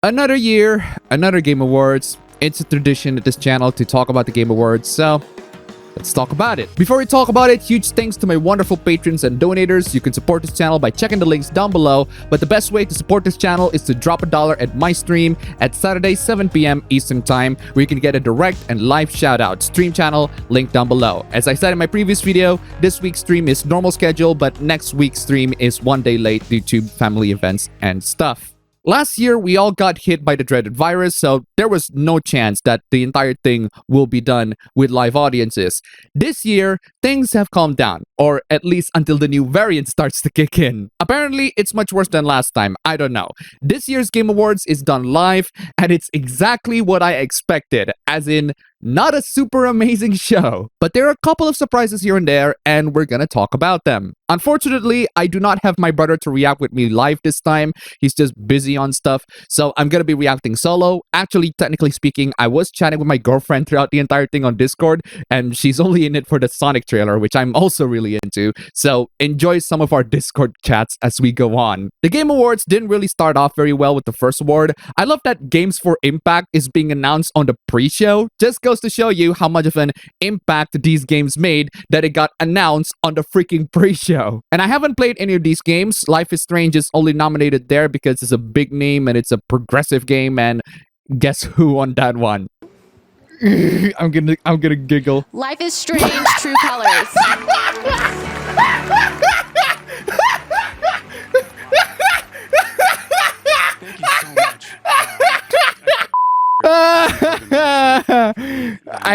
Another year, another Game Awards. It's a tradition at this channel to talk about the Game Awards, so let's talk about it. Before we talk about it, huge thanks to my wonderful patrons and donators. You can support this channel by checking the links down below, but the best way to support this channel is to drop $1 at my stream at Saturday 7 p.m. Eastern Time, where you can get a direct and live shout-out. Stream channel, link down below. As I said in my previous video, this week's stream is normal schedule, but next week's stream is one day late due to family events and stuff. Last year, we all got hit by the dreaded virus, so there was no chance that the entire thing will be done with live audiences. This year, things have calmed down, or at least until the new variant starts to kick in. Apparently, it's much worse than last time, I don't know. This year's Game Awards is done live, and it's exactly what I expected, as in, not a super amazing show. But there are a couple of surprises here and there, and we're gonna talk about them. Unfortunately, I do not have my brother to react with me live this time. He's just busy on stuff, so I'm gonna be reacting solo. Actually, technically speaking, I was chatting with my girlfriend throughout the entire thing on Discord, and she's only in it for the Sonic trailer, which I'm also really into. So enjoy some of our Discord chats as we go on. The Game Awards didn't really start off very well with the first award. I love that Games for Impact is being announced on the pre-show. Just goes to show you how much of an impact these games made that it got announced on the freaking pre-show. And I haven't played any of these games. Life is Strange is only nominated there because it's a big name and it's a progressive game, and guess who won that one? I'm gonna giggle. Life is Strange, True Colors. Thank you so much.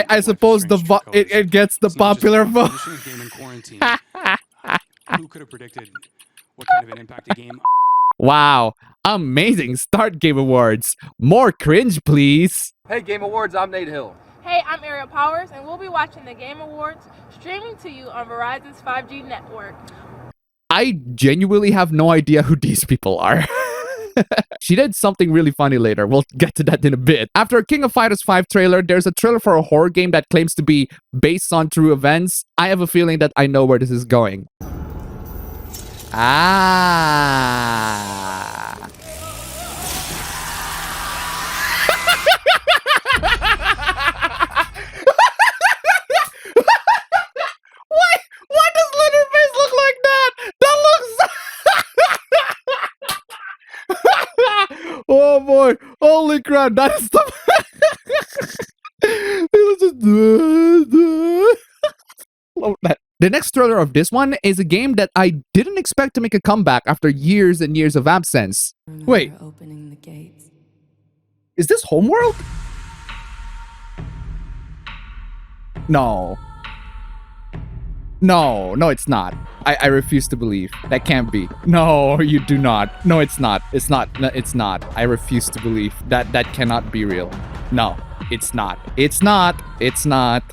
I suppose it gets the popular vote. Who could have predicted what kind of an impact a game? Wow, amazing start, Game Awards. More cringe, please. Hey Game Awards, I'm Nate Hill. Hey, I'm Ariel Powers, and we'll be watching the Game Awards streaming to you on Verizon's 5G network. I genuinely have no idea who these people are. She did something really funny later. We'll get to that in a bit. After a King of Fighters 5 trailer, there's a trailer for a horror game that claims to be based on true events. I have a feeling that I know where this is going. Ah. Why does Leatherface look like that? That looks... Oh boy, holy crap, that is the... Love that. The next trailer of this one is a game that I didn't expect to make a comeback after years and years of absence. Wait, Opening the gates. is this Homeworld? No. No, it's not. I refuse to believe. That can't be. No, you do not. No, it's not. It's not. No, it's not. I refuse to believe. That cannot be real. No, it's not. It's not. It's not.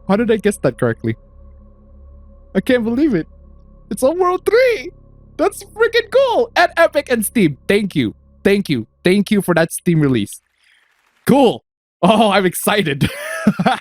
How did I guess that correctly? I can't believe it. It's on World 3. That's freaking cool. At Epic and Steam. Thank you. Thank you. Thank you for that Steam release. Cool. Oh, I'm excited.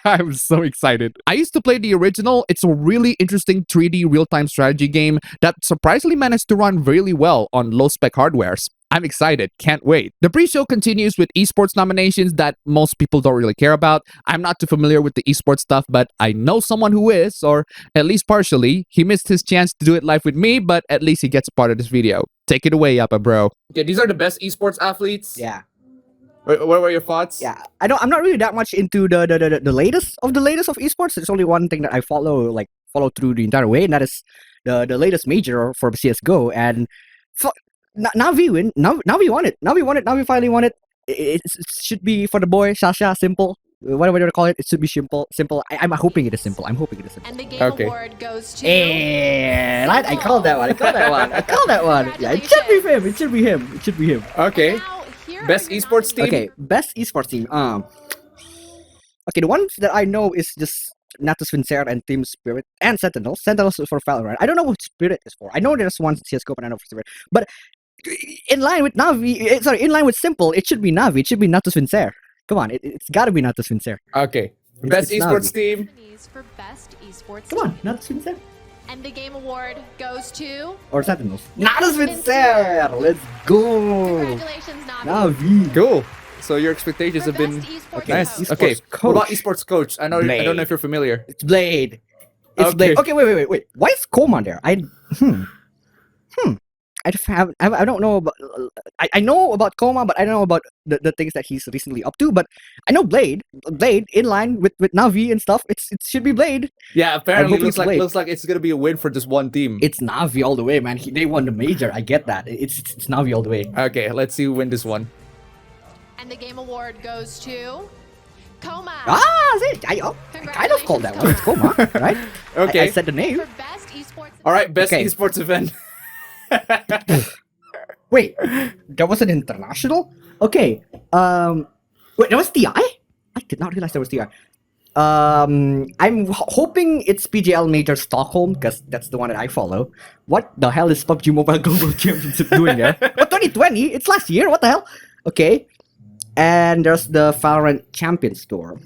I'm so excited. I used to play the original. It's a really interesting 3D real-time strategy game that surprisingly managed to run really well on low-spec hardwares. I'm excited. Can't wait. The pre-show continues with esports nominations that most people don't really care about. I'm not too familiar with the esports stuff, but I know someone who is, or at least partially. He missed his chance to do it live with me, but at least he gets a part of this video. Take it away, appabro. Yeah, these are the best esports athletes. Yeah. What were your thoughts? Yeah. I'm not really that much into the latest of esports. There's only one thing that I follow through the entire way, and that is the latest major for CS:GO. And Navi win. Navi won it. Navi finally won it. It should be for the boy Sasha. Simple. Whatever you call it, it should be simple. I'm hoping it is simple. And the Game Award goes to... And I called that one. Yeah, it should be him. It should be him. Okay. Now, here Best are your esports team. Okay, best esports team. Okay, the ones that I know is just Natus Vincere and Team Spirit and Sentinels. Sentinels is for Valorant. I don't know what Spirit is for. I know there's one CS:GO, but I know for Spirit. But in line with in line with Simple, it should be Navi. It should be Natus Vincere. Come on, it's gotta be Natus Vincere. Okay. Best It's esports Navi. team. nominees for Best Esports Come on, Team. Natus Vincere. And the game award goes to... Or Sentinels. Not as Vincer! Let's go! Congratulations, Navi. Navi. Cool. So your expectations For have been best esports nice. host. Okay. Esports What about coach. esports coach? I don't know if you're familiar. It's Blade. It's Okay. Blade. Okay, wait. Why is Coma there? I don't know about. I know about Coma, but I don't know about the things that he's recently up to. But I know Blade in line with Navi and stuff. It should be Blade. Yeah, apparently hoping it's Blade. looks like it's gonna be a win for just one team. It's Navi all the way, man. They won the major. I get that. It's Navi all the way. Okay, let's see who win this one. And the game award goes to... Coma. See, I kind of called that one. It's Coma, right? Okay. I said the name. For best esports... All right, best Okay. esports event. Wait, that was an international? Okay. Wait, that was TI? I did not realize that was TI. I'm hoping it's PGL Major Stockholm because that's the one that I follow. What the hell is PUBG Mobile Global Championship doing there? What 2020? It's last year. What the hell? Okay. And there's the Valorant Champions Tour.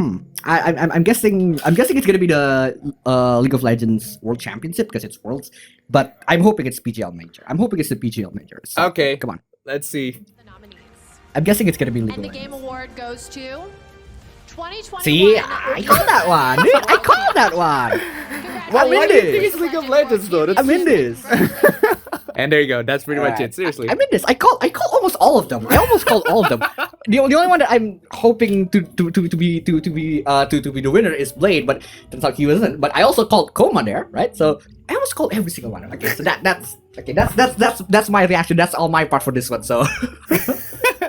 I'm guessing it's gonna be the League of Legends World Championship because it's Worlds. But I'm hoping it's PGL Major. I'm hoping it's the PGL Major. So, Okay. come on. Let's see. The nominees. I'm guessing it's gonna be League And of the game Legends. award goes to... 2021... See, I called that one. I called that one. Why I'm in do you think this. it's League of Legends though? That's I'm in this. And there you go. That's pretty much Alright. it. Seriously. I'm in this. I call almost all of them. I almost called all of them. The only one that I'm hoping to be the winner is Blade, but turns out he wasn't. But I also called Coma there, right? So I almost called every single one. Okay, so that's my reaction. That's all my part for this one. So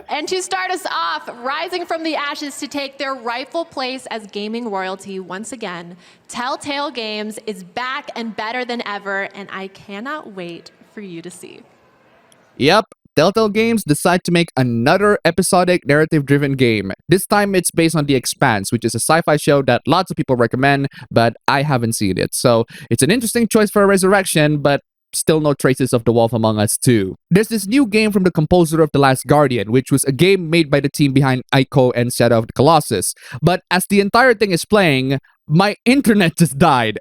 And to start us off, rising from the ashes to take their rightful place as gaming royalty once again, Telltale Games is back and better than ever, and I cannot wait for you to see. Yep, Telltale Games decide to make another episodic narrative-driven game. This time it's based on The Expanse, which is a sci-fi show that lots of people recommend, but I haven't seen it. So it's an interesting choice for a resurrection, but still no traces of The Wolf Among Us 2. There's this new game from the composer of The Last Guardian, which was a game made by the team behind Ico and Shadow of the Colossus. But as the entire thing is playing, my internet just died.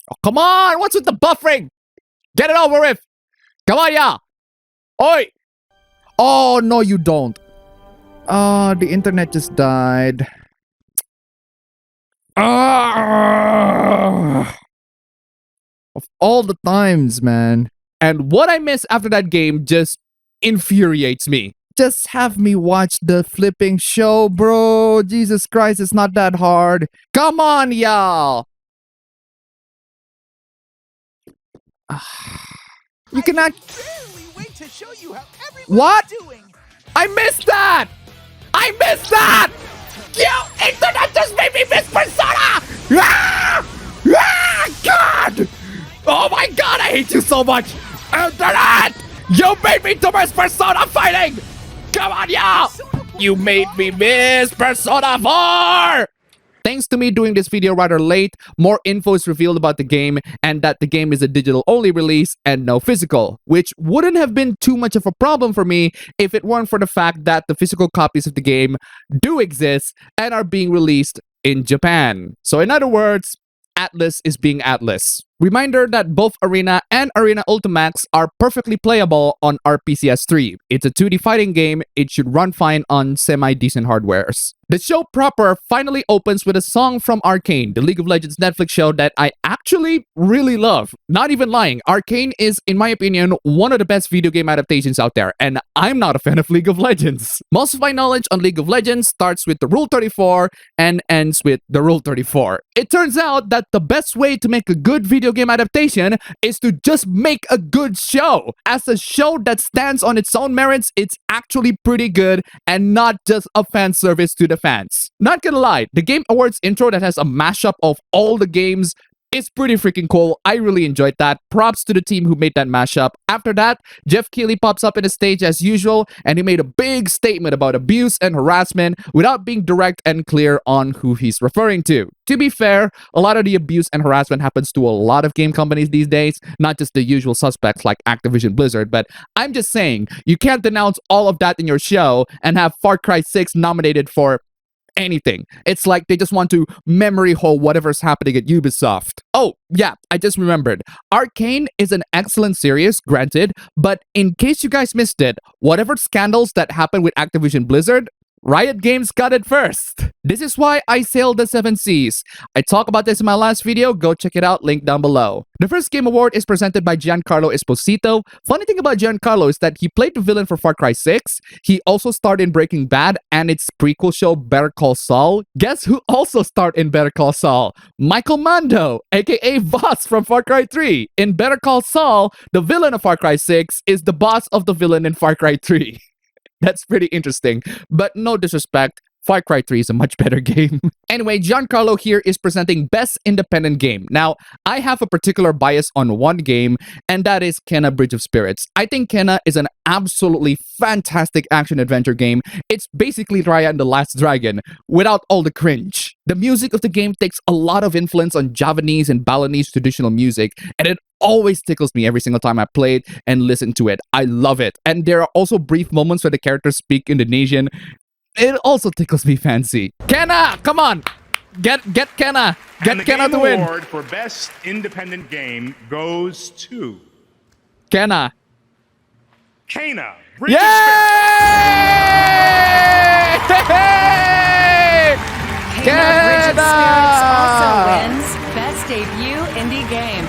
Oh, come on! What's with the buffering? Get it over with! Come on, yeah! Oi! Oh, no, you don't. Oh, the internet just died. Ah! Of all the times, man. And what I miss after that game just infuriates me. Just have me watch the flipping show, bro. Jesus Christ, it's not that hard. Come on, y'all. You cannot. What? I missed that! I missed that! You internet just made me miss Persona! Ah! Ah! God! Oh my god, I hate you so much! Internet! You made me to miss Persona fighting! Come on, y'all! You made me miss Persona 4! Thanks to me doing this video rather late, more info is revealed about the game and that the game is a digital-only release and no physical, which wouldn't have been too much of a problem for me if it weren't for the fact that the physical copies of the game do exist and are being released in Japan. So in other words, Atlas is being Atlas. Reminder that both Arena and Arena Ultimax are perfectly playable on RPCS3. It's a 2D fighting game, it should run fine on semi-decent hardwares. The show proper finally opens with a song from Arcane, the League of Legends Netflix show that I actually really love. Not even lying, Arcane is, in my opinion, one of the best video game adaptations out there, and I'm not a fan of League of Legends. Most of my knowledge on League of Legends starts with the Rule 34 and ends with the Rule 34. It turns out that the best way to make a good video game adaptation is to just make a good show. As a show that stands on its own merits, it's actually pretty good and not just a fan service to the fans. Not gonna lie, the Game Awards intro that has a mashup of all the games is pretty freaking cool. I really enjoyed that. Props to the team who made that mashup. After that, Jeff Keighley pops up in the stage as usual, and he made a big statement about abuse and harassment without being direct and clear on who he's referring to. To be fair, a lot of the abuse and harassment happens to a lot of game companies these days, not just the usual suspects like Activision Blizzard, but I'm just saying, you can't denounce all of that in your show and have Far Cry 6 nominated for anything. It's like they just want to memory hole whatever's happening at Ubisoft. Oh, yeah, I just remembered. Arcane is an excellent series, granted, but in case you guys missed it, whatever scandals that happened with Activision Blizzard, Riot Games got it first. This is why I sailed the 7 seas. I talked about this in my last video, go check it out, link down below. The first game award is presented by Giancarlo Esposito. Funny thing about Giancarlo is that he played the villain for Far Cry 6. He also starred in Breaking Bad and its prequel show Better Call Saul. Guess who also starred in Better Call Saul? Michael Mando, aka Boss from Far Cry 3. In Better Call Saul, the villain of Far Cry 6 is the boss of the villain in Far Cry 3. That's pretty interesting, but no disrespect, Far Cry 3 is a much better game. Anyway, Giancarlo here is presenting Best Independent Game. Now, I have a particular bias on one game, and that is Kena Bridge of Spirits. I think Kena is an absolutely fantastic action-adventure game. It's basically Raya and the Last Dragon, without all the cringe. The music of the game takes a lot of influence on Javanese and Balinese traditional music, and it always tickles me every single time I play it and listen to it. I love it. And there are also brief moments where the characters speak Indonesian. It also tickles me fancy. Kena, come on. Get Kena. Get Kena to win. The award for Best Independent Game goes to Kena. Kena. Yay! Bridge of Spirits also wins Best Debut Indie Game.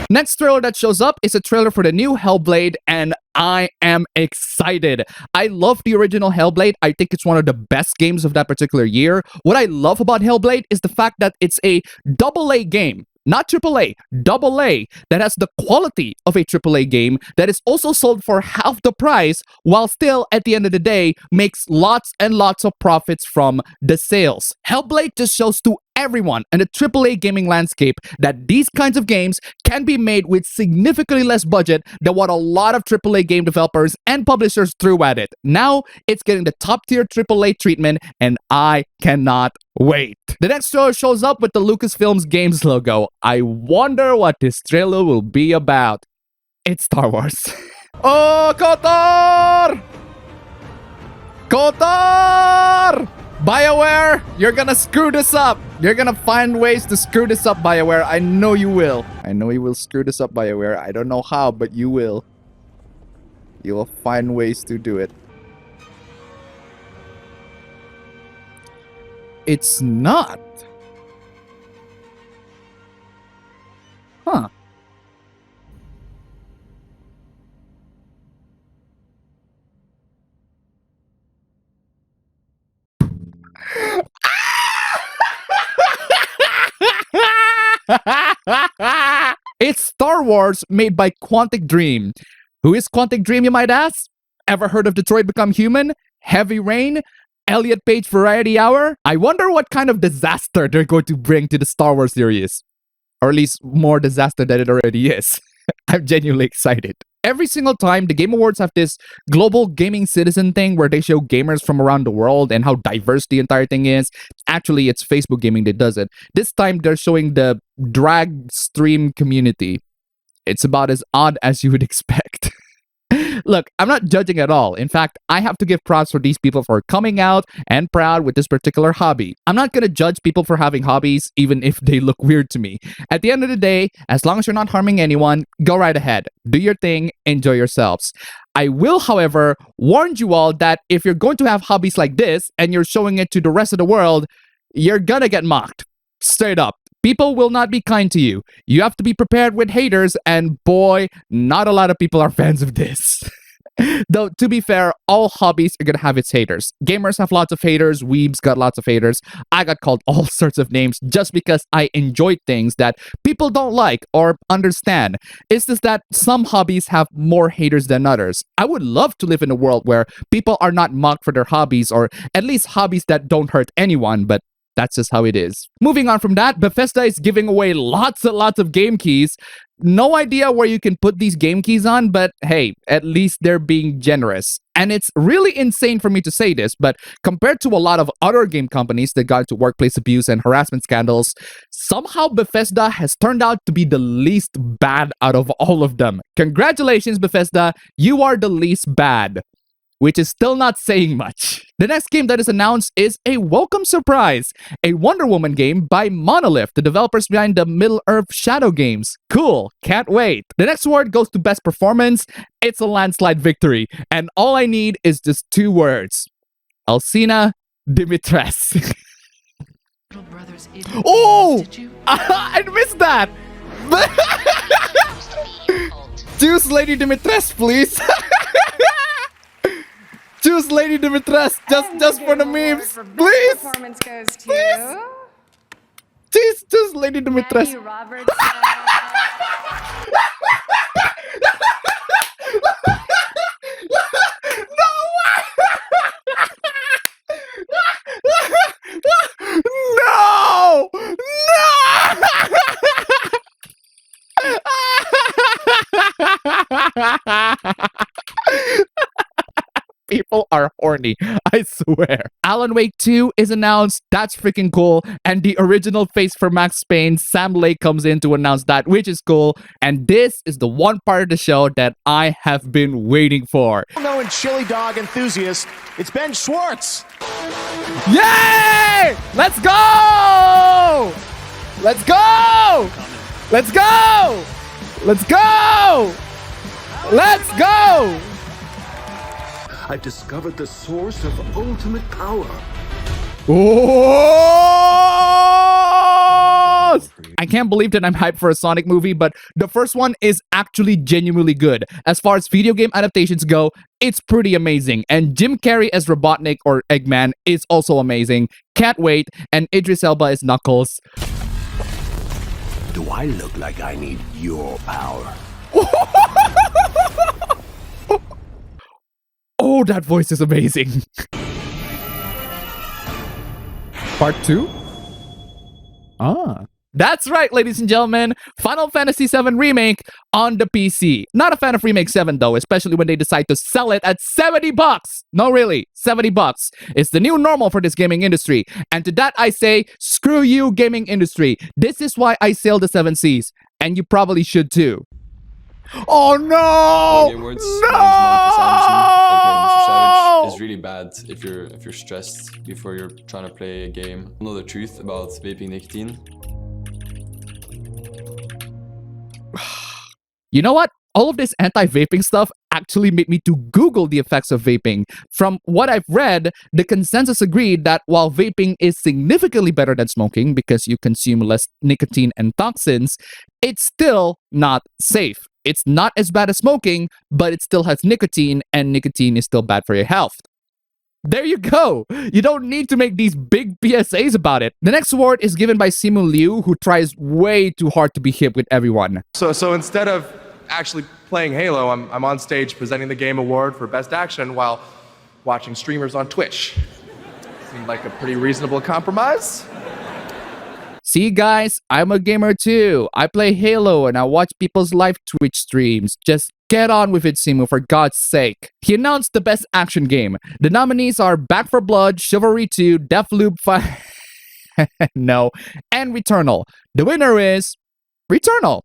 Next trailer that shows up is a trailer for the new Hellblade, and I am excited. I love the original Hellblade. I think it's one of the best games of that particular year. What I love about Hellblade is the fact that it's a AA game. Not AAA, AA, that has the quality of a AAA game that is also sold for half the price while still, at the end of the day, makes lots and lots of profits from the sales. Hellblade just shows to everyone in the AAA gaming landscape that these kinds of games can be made with significantly less budget than what a lot of AAA game developers and publishers threw at it. Now, it's getting the top-tier AAA treatment, and I cannot wait. The next trailer shows up with the Lucasfilms Games logo. I wonder what this trailer will be about. It's Star Wars. Oh, KOTOR! KOTOR! BioWare, you're gonna screw this up. You're gonna find ways to screw this up, BioWare. I know you will. I know you will screw this up, BioWare. I don't know how, but you will. You will find ways to do it. It's not. Huh. It's Star Wars made by Quantic Dream. Who is Quantic Dream, you might ask? Ever heard of Detroit Become Human? Heavy Rain? Elliot Page Variety Hour? I wonder what kind of disaster they're going to bring to the Star Wars series. Or at least more disaster than it already is. I'm genuinely excited. Every single time, the Game Awards have this global gaming citizen thing where they show gamers from around the world and how diverse the entire thing is. Actually, it's Facebook Gaming that does it. This time, they're showing the drag stream community. It's about as odd as you would expect. Look, I'm not judging at all. In fact, I have to give props for these people for coming out and proud with this particular hobby. I'm not gonna judge people for having hobbies, even if they look weird to me. At the end of the day, as long as you're not harming anyone, go right ahead. Do your thing, enjoy yourselves. I will, however, warn you all that if you're going to have hobbies like this and you're showing it to the rest of the world, you're gonna get mocked. Straight up. People will not be kind to you. You have to be prepared with haters, and boy, not a lot of people are fans of this. Though, to be fair, all hobbies are gonna have its haters. Gamers have lots of haters, weebs got lots of haters. I got called all sorts of names just because I enjoy things that people don't like or understand. It's just that some hobbies have more haters than others. I would love to live in a world where people are not mocked for their hobbies, or at least hobbies that don't hurt anyone, but that's just how it is. Moving on from that, Bethesda is giving away lots and lots of game keys. No idea where you can put these game keys on, but hey, at least they're being generous. And it's really insane for me to say this, but compared to a lot of other game companies that got into workplace abuse and harassment scandals, somehow Bethesda has turned out to be the least bad out of all of them. Congratulations, Bethesda, you are the least bad. which is still not saying much. The next game that is announced is a welcome surprise, a Wonder Woman game by Monolith, the developers behind the Middle-earth Shadow games. Cool, can't wait. The next award goes to Best Performance. It's a landslide victory, and all I need is just 2 words. Alcina Dimitrescu. Oh! I missed that! Choose Lady Dimitrescu, please. Choose Lady Dimitrescu just for the memes, please. Performance goes to Choose Lady Dimitrescu. Roberts. No! People are horny, I swear. Alan Wake 2 is announced. That's freaking cool. And the original face for Max Payne, Sam Lake, comes in to announce that, which is cool. And this is the one part of the show that I have been waiting for. Well-known chili dog enthusiast, it's Ben Schwartz. Yay! Let's go! Let's go! Let's go! Let's go! Let's go! I've discovered the source of ultimate power. Oh! I can't believe that I'm hyped for a Sonic movie, but the first one is actually genuinely good. As far as video game adaptations go, it's pretty amazing. And Jim Carrey as Robotnik or Eggman is also amazing. Can't wait. And Idris Elba as Knuckles. Do I look like I need your power? Oh, that voice is amazing. Part 2? Ah. That's right, ladies and gentlemen. Final Fantasy VII Remake on the PC. Not a fan of Remake 7 though, especially when they decide to sell it at $70. No, really, $70. It's the new normal for this gaming industry. And to that I say, screw you, gaming industry. This is why I sail the 7 seas. And you probably should too. Oh no! No! Is really bad if you're stressed before you're trying to play a game. Know the truth about vaping nicotine. You know what? All of this anti-vaping stuff actually made me to Google the effects of vaping. From what I've read, the consensus agreed that while vaping is significantly better than smoking because you consume less nicotine and toxins, it's still not safe. It's not as bad as smoking, but it still has nicotine, and nicotine is still bad for your health. There you go. You don't need to make these big PSAs about it. The next award is given by Simu Liu, who tries way too hard to be hip with everyone. So instead of actually playing Halo, I'm on stage presenting the Game Award for Best Action while watching streamers on Twitch. Seemed like a pretty reasonable compromise. See guys, I'm a gamer too. I play Halo and I watch people's live Twitch streams. Just get on with it, Simu, for God's sake. He announced the best action game. The nominees are Back 4 Blood, Chivalry 2, Deathloop 5... no, and Returnal. The winner is Returnal.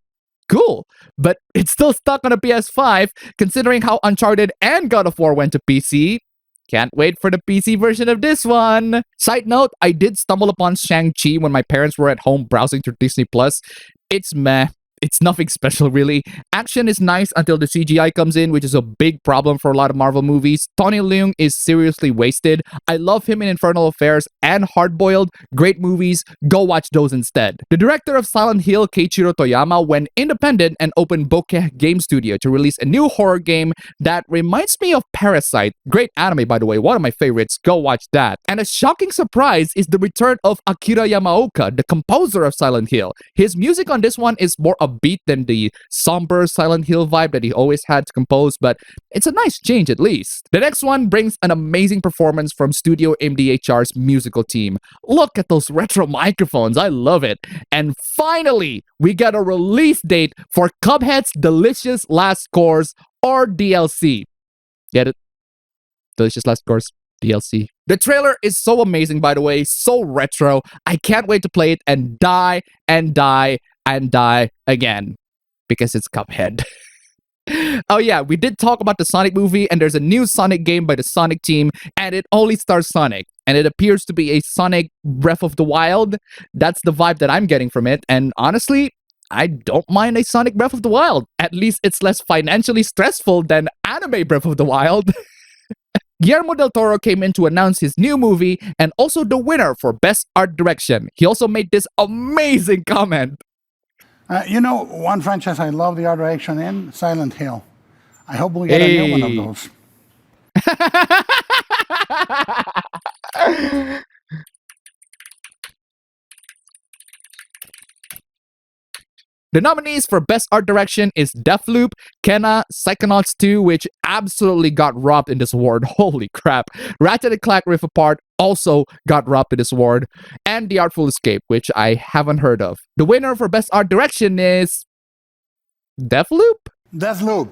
Cool, but it's still stuck on a PS5 considering how Uncharted and God of War went to PC. Can't wait for the PC version of this one. Side note, I did stumble upon Shang-Chi when my parents were at home browsing through Disney+. It's meh. It's nothing special, really. Action is nice until the CGI comes in, which is a big problem for a lot of Marvel movies. Tony Leung is seriously wasted. I love him in Infernal Affairs and Hardboiled. Great movies. Go watch those instead. The director of Silent Hill, Keiichiro Toyama, went independent and opened Bokeh Game Studio to release a new horror game that reminds me of Parasite. Great anime, by the way. One of my favorites. Go watch that. And a shocking surprise is the return of Akira Yamaoka, the composer of Silent Hill. His music on this one is more upbeat than the somber Silent Hill vibe that he always had to compose, but it's a nice change at least. The next one brings an amazing performance from Studio MDHR's musical team. Look at those retro microphones, I love it. And finally, we got a release date for Cuphead's Delicious Last Course, or DLC. Get it? Delicious Last Course, DLC. The trailer is so amazing, by the way, so retro. I can't wait to play it and die and die and die again, because it's Cuphead. Oh yeah, we did talk about the Sonic movie, and there's a new Sonic game by the Sonic team, and it only stars Sonic. And it appears to be a Sonic Breath of the Wild. That's the vibe that I'm getting from it. And honestly, I don't mind a Sonic Breath of the Wild. At least it's less financially stressful than anime Breath of the Wild. Guillermo del Toro came in to announce his new movie and also the winner for Best Art Direction. He also made this amazing comment. You know, one franchise I love the art direction in, Silent Hill. I hope we get a new one of those. The nominees for Best Art Direction is Deathloop, Kena, Psychonauts 2, which absolutely got robbed in this award. Holy crap. Ratchet & Clank Rift Apart also got robbed in this award. And The Artful Escape, which I haven't heard of. The winner for Best Art Direction is... Deathloop? Deathloop.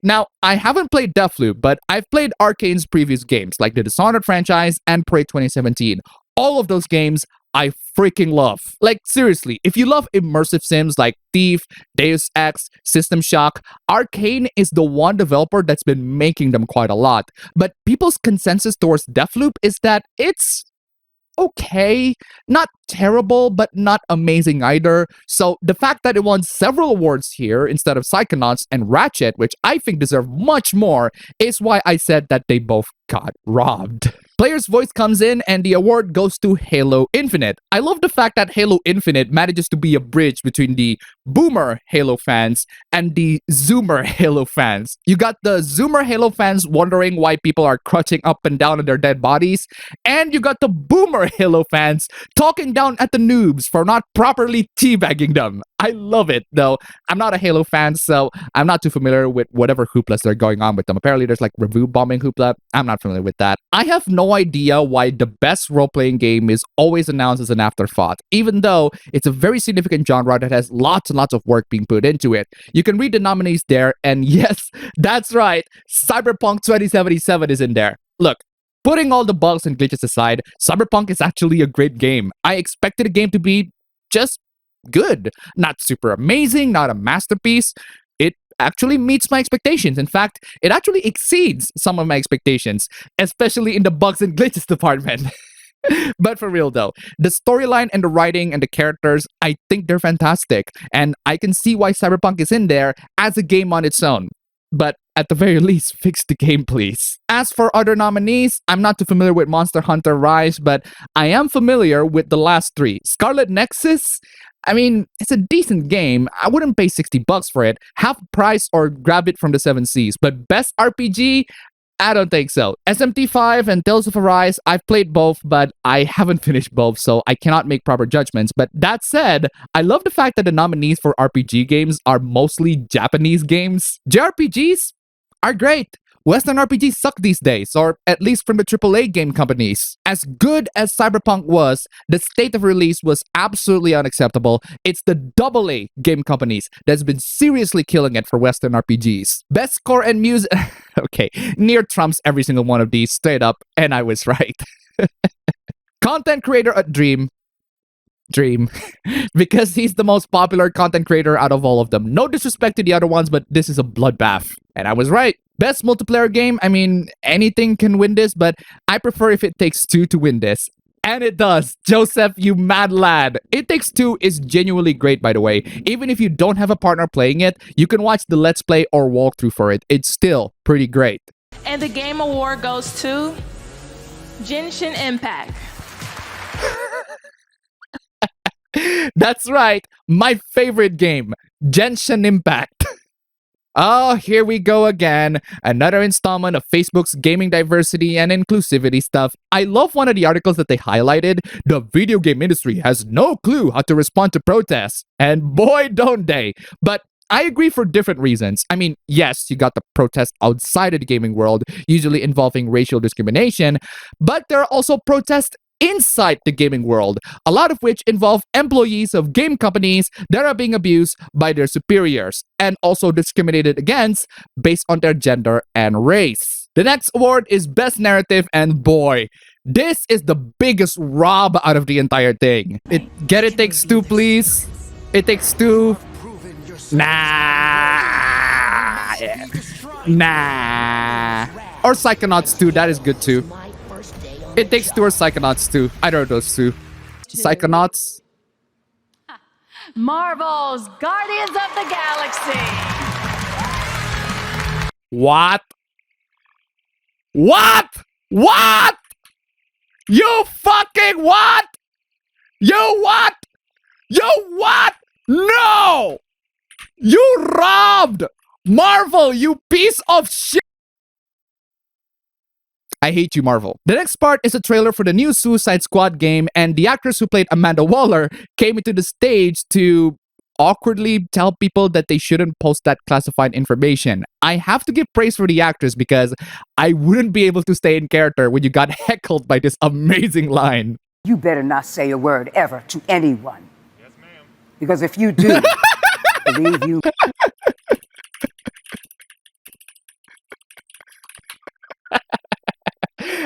Now, I haven't played Deathloop, but I've played Arcane's previous games, like the Dishonored franchise and Prey 2017. All of those games I freaking love. Like, seriously, if you love immersive sims like Thief, Deus Ex, System Shock, Arcane is the one developer that's been making them quite a lot. But people's consensus towards Deathloop is that it's okay, not terrible, but not amazing either. So the fact that it won several awards here instead of Psychonauts and Ratchet, which I think deserve much more, is why I said that they both got robbed. Player's voice comes in and the award goes to Halo Infinite. I love the fact that Halo Infinite manages to be a bridge between the boomer Halo fans and the zoomer Halo fans. You got the zoomer Halo fans wondering why people are crouching up and down on their dead bodies, and you got the boomer Halo fans talking down at the noobs for not properly teabagging them. I love it, though. I'm not a Halo fan, so I'm not too familiar with whatever hooplas are going on with them. Apparently, there's like review bombing hoopla. I'm not familiar with that. I have no idea why the best role-playing game is always announced as an afterthought, even though it's a very significant genre that has lots and lots of work being put into it. You can read the nominees there, and yes, that's right, Cyberpunk 2077 is in there. Look, putting all the bugs and glitches aside, Cyberpunk is actually a great game. I expected a game to be just good. Not super amazing, not a masterpiece. It actually meets my expectations. In fact, it actually exceeds some of my expectations, especially in the bugs and glitches department. But for real though, the storyline and the writing and the characters, I think they're fantastic. And I can see why Cyberpunk is in there as a game on its own. But at the very least, fix the game, please. As for other nominees, I'm not too familiar with Monster Hunter Rise, but I am familiar with the last three. Scarlet Nexus, I mean, it's a decent game. I wouldn't pay $60 for it. Half price or grab it from the 7 Seas. But best RPG? I don't think so. SMT5 and Tales of Arise, I've played both, but I haven't finished both, so I cannot make proper judgments. But that said, I love the fact that the nominees for RPG games are mostly Japanese games. JRPGs are great. Western RPGs suck these days, or at least from the AAA game companies. As good as Cyberpunk was, the state of release was absolutely unacceptable. It's the AA game companies that's been seriously killing it for Western RPGs. Best score and music... Okay, Nier trumps every single one of these straight up, and I was right. Content creator at Dream, because he's the most popular content creator out of all of them. No disrespect to the other ones, but this is a bloodbath. And I was right. Best multiplayer game, I mean, anything can win this, but I prefer if It Takes Two to win this. And it does. Joseph, you mad lad. It Takes Two is genuinely great, by the way. Even if you don't have a partner playing it, you can watch the Let's Play or walkthrough for it. It's still pretty great. And the Game Award goes to Genshin Impact. That's right, my favorite game, Genshin Impact. Oh, here we go again. Another installment of Facebook's gaming diversity and inclusivity stuff. I love one of the articles that they highlighted. The video game industry has no clue how to respond to protests. And boy, don't they. But I agree for different reasons. I mean, yes, you got the protests outside of the gaming world, usually involving racial discrimination, but there are also protests inside the gaming world, a lot of which involve employees of game companies that are being abused by their superiors and also discriminated against based on their gender and race. The next award is Best Narrative, and boy, this is the biggest rob out of the entire thing. Get It Takes Two, please. It Takes Two. Nah. Nah. Or Psychonauts 2, that is good too. It Takes Two or Psychonauts 2. Either of those two. Psychonauts. Marvel's Guardians of the Galaxy. What? What? What? You fucking what? You what? You what? No! You robbed! Marvel, you piece of shit! I hate you, Marvel. The next part is a trailer for the new Suicide Squad game, and the actress who played Amanda Waller came into the stage to awkwardly tell people that they shouldn't post that classified information. I have to give praise for the actress because I wouldn't be able to stay in character when you got heckled by this amazing line. You better not say a word ever to anyone. Yes, ma'am. Because if you do, believe you.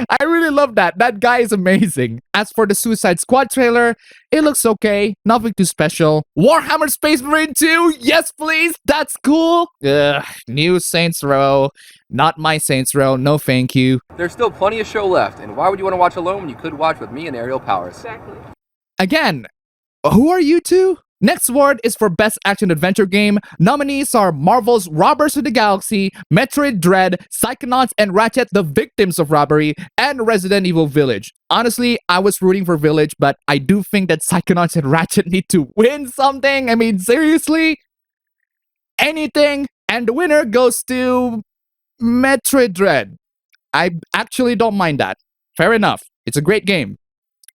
I really love that. That guy is amazing. As for the Suicide Squad trailer, it looks okay. Nothing too special. Warhammer Space Marine 2? Yes, please. That's cool. Ugh, new Saints Row. Not my Saints Row. No thank you. There's still plenty of show left, and why would you want to watch alone when you could watch with me and Aerial Powers? Exactly. Again, who are you two? Next award is for Best Action Adventure Game. Nominees are Marvel's Robbers of the Galaxy, Metroid Dread, Psychonauts and Ratchet the Victims of Robbery, and Resident Evil Village. Honestly, I was rooting for Village, but I do think that Psychonauts and Ratchet need to win something. I mean, seriously? Anything? And the winner goes to Metroid Dread. I actually don't mind that. Fair enough. It's a great game.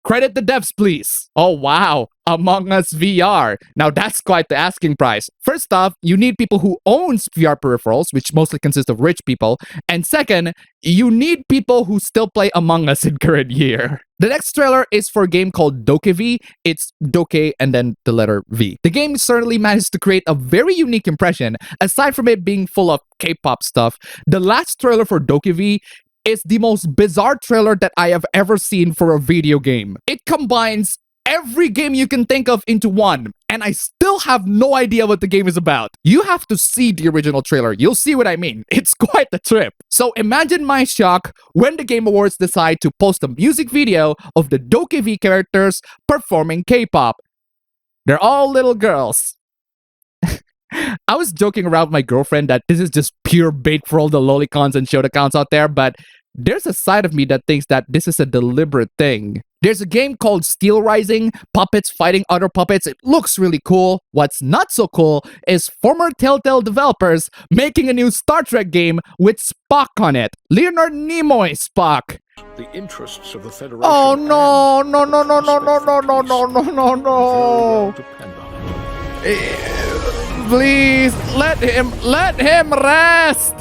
Credit the devs, please. Oh, wow. Among Us VR. Now, that's quite the asking price. First off, you need people who own VR peripherals, which mostly consist of rich people. And second, you need people who still play Among Us in current year. The next trailer is for a game called Dokev. It's Doke and then the letter V. The game certainly managed to create a very unique impression. Aside from it being full of K-pop stuff, the last trailer for Dokev is the most bizarre trailer that I have ever seen for a video game. It combines every game you can think of into one, and I still have no idea what the game is about. You have to see the original trailer. You'll see what I mean. It's quite the trip. So imagine my shock when the Game Awards decide to post a music video of the Dokev characters performing K-pop. They're all little girls. I was joking around with my girlfriend that this is just pure bait for all the lolicons and short accounts out there, but there's a side of me that thinks that this is a deliberate thing. There's a game called Steel Rising, puppets fighting other puppets. It looks really cool. What's not so cool is former Telltale developers making a new Star Trek game with Spock on it. Leonard Nimoy Spock. The interests of the Federation. Oh no, no, no, no, no, no, no, no, no, no, no, no. Please, let him rest!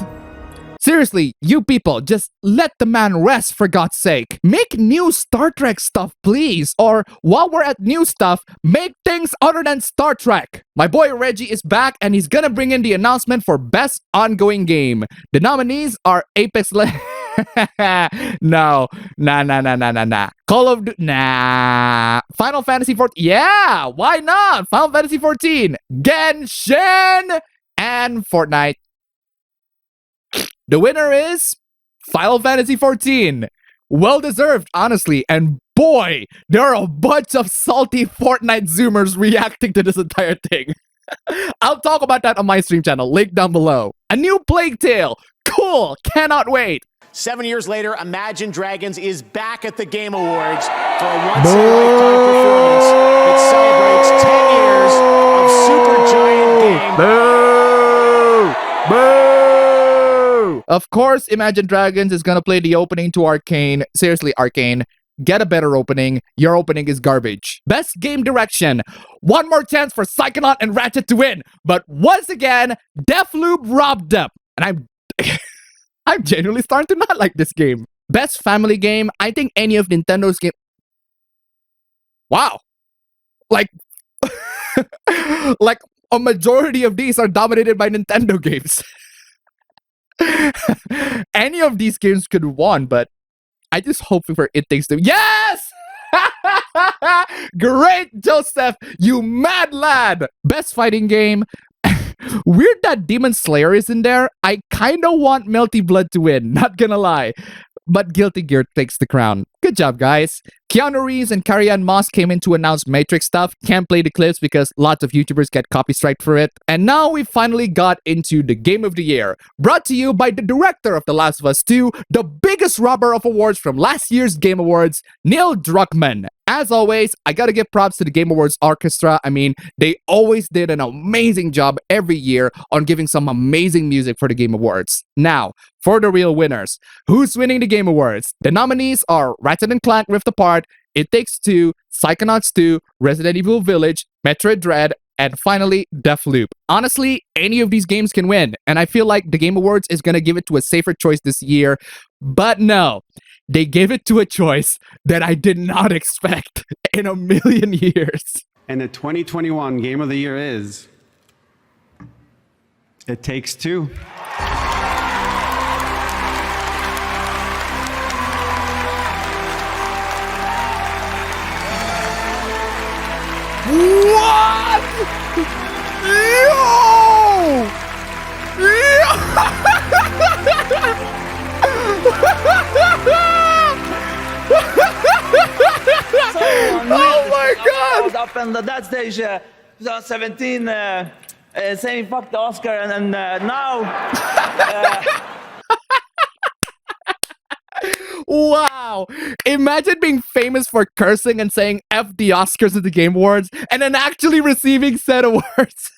Seriously, you people, just let the man rest for God's sake. Make new Star Trek stuff, please. Or, while we're at new stuff, make things other than Star Trek. My boy Reggie is back and he's gonna bring in the announcement for Best Ongoing Game. The nominees are Apex Legends. No. Nah. Call of Duty. Nah. Final Fantasy 14. Yeah, why not? Final Fantasy 14. Genshin. And Fortnite. The winner is Final Fantasy 14. Well deserved, honestly. And boy, there are a bunch of salty Fortnite Zoomers reacting to this entire thing. I'll talk about that on my stream channel. Link down below. A new Plague Tale. Cool. Cannot wait. 7 years later, Imagine Dragons is back at the Game Awards for a once-in-a-lifetime performance that celebrates 10 years of Super Giant Games. Boo! Of course, Imagine Dragons is gonna play the opening to Arcane. Seriously, Arcane. Get a better opening. Your opening is garbage. Best Game Direction. One more chance for Psychonaut and Ratchet to win. But once again, Deathloop robbed them. And I'm genuinely starting to not like this game. Best Family Game. I think any of Nintendo's game. Wow. Like a majority of these are dominated by Nintendo games. Any of these games could have won, but I just hoping for It Takes Two. Yes! Great, Joseph, you mad lad! Best fighting game. Weird that Demon Slayer is in there. I kind of want Melty Blood to win, not gonna lie. But Guilty Gear takes the crown. Good job, guys. Keanu Reeves and Carrie-Anne Moss came in to announce Matrix stuff. Can't play the clips because lots of YouTubers get copy strike for it. And now we finally got into the Game of the Year. Brought to you by the director of The Last of Us 2, the biggest robber of awards from last year's Game Awards, Neil Druckmann. As always, I gotta give props to the Game Awards Orchestra. I mean, they always did an amazing job every year on giving some amazing music for the Game Awards. Now, for the real winners, who's winning the Game Awards? The nominees are Ratchet & Clank Rift Apart, It Takes Two, Psychonauts 2, Resident Evil Village, Metroid Dread, and finally, Deathloop. Honestly, any of these games can win, and I feel like the Game Awards is gonna give it to a safer choice this year, but no. They gave it to a choice that I did not expect in a million years. And the 2021 Game of the Year is It Takes Two. What? Yo! Oh my God! I was up on that stage 2017 saying fuck the Oscar, and now. Wow! Imagine being famous for cursing and saying F the Oscars at the Game Awards and then actually receiving said awards.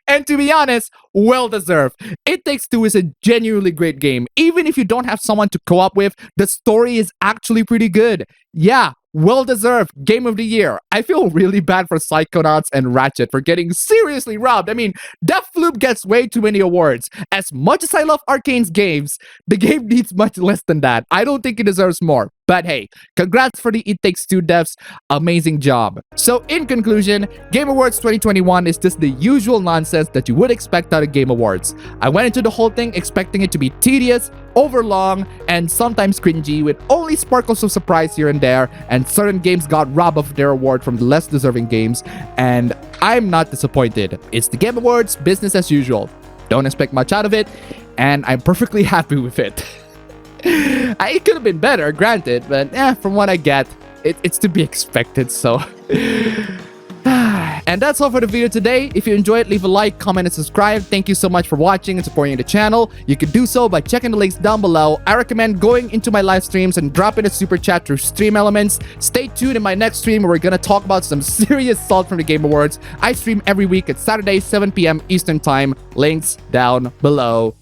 And to be honest, well deserved. It Takes Two is a genuinely great game. Even if you don't have someone to co-op with, the story is actually pretty good. Yeah, well deserved Game of the Year. I feel really bad for Psychonauts and Ratchet for getting seriously robbed. I mean, Deathloop gets way too many awards. As much as I love Arcane's games, the game needs much less than that. I don't think it deserves more. But hey, congrats for the It Takes Two devs. Amazing job. So in conclusion, Game Awards 2021 is just the usual nonsense that you would expect out of Game Awards. I went into the whole thing expecting it to be tedious, overlong, and sometimes cringy with only sparkles of surprise here and there, and certain games got robbed of their award from the less deserving games, and I'm not disappointed. It's the Game Awards, business as usual. Don't expect much out of it, and I'm perfectly happy with it. It could have been better, granted, but from what I get, it's to be expected, so. And that's all for the video today. If you enjoyed, leave a like, comment, and subscribe. Thank you so much for watching and supporting the channel. You can do so by checking the links down below. I recommend going into my live streams and dropping a super chat through Stream Elements. Stay tuned in my next stream where we're gonna talk about some serious salt from the Game Awards. I stream every week at Saturday, 7 p.m. Eastern Time. Links down below.